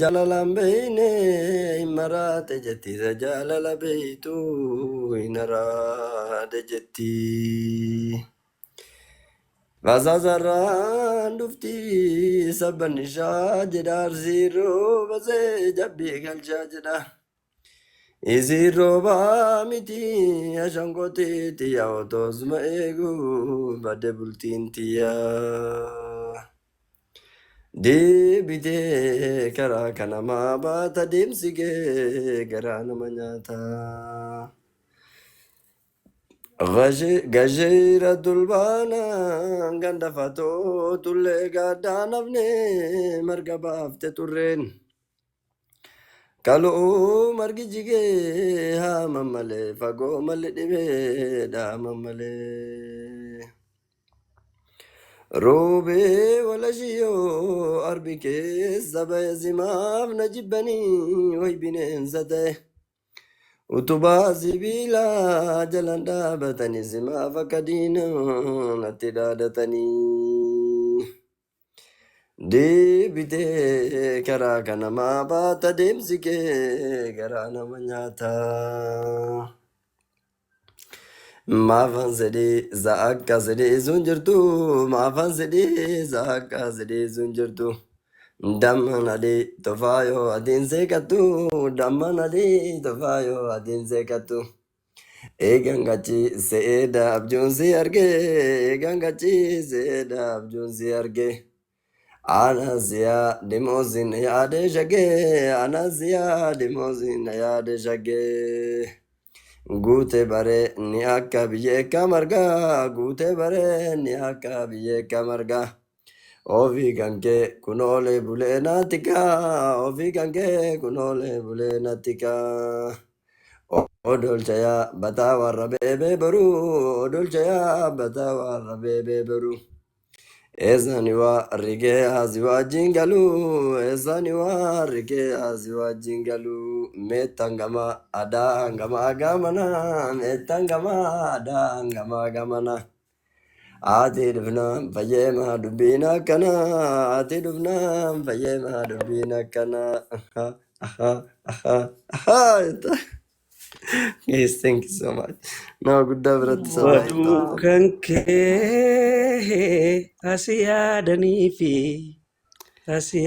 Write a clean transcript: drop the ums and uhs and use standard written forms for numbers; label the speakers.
Speaker 1: jalalaan beeyne maraate jetti jalala beeytu hin araade jetti. Basaasarraan dhufti sabban ishaa jedha arsiirroo basee jabbii galchaa jedha. Isirroo baamiti ashangoteeti yaa otoosuma eeguu badde bultiin tiyyaa. Deebitee karaa kanamaa baata deemsi kee garaa nama nyaata. Gasheera dulbaana ganda fatoo tullee gaaddaa nafne marga baafte turreen. Kaloo margi jigee haama malee fagoo malee dhibee dhaama malee. Roobee walashiyoo arbi keessa ba'e simaaf na jibbanii way bineensa ta'e. Utubaa sibiilaa jalaan dhaabatanii simaaf akka diinaa natti dhaadatanii. Deebitee karaa kanamaa baata deemsi kee garaa nama nyaata. Maafan sedhee zaakka sedhee sun jirtu maafan sedhee zaakka sedhee sun jirtu. Damman adii tofaayoo adiin seeqattu damman adii tofaayoo adiin seeqattu. Eegan gachi seeda abjuunsi argee eegan gachi seeda abjuunsi argee. Anasiya dimozin yaade shagee anasiya dimozin yaade shagee. Guute bare ni akka biyyee kamargaa guute bare ni akka biyyee kamargaa. Ofii kankee kunoolee bulee naatikaa ofii kankee kunoolee bulee naatikaa. Odolchaya bataa warra beebee baruu odolchaya bataa warra beebee baruu. Ezaniwa rige aziwa jingalu ezaniwa rige aziwa jingalu metangama adangama agamana metangama adangama agamana. Ati dufna fayyema dubbina kana ati dufna fayyema dubbina kana. Yes, thank you so much. No, good
Speaker 2: Waduu kan kee asi yaadanii fi asi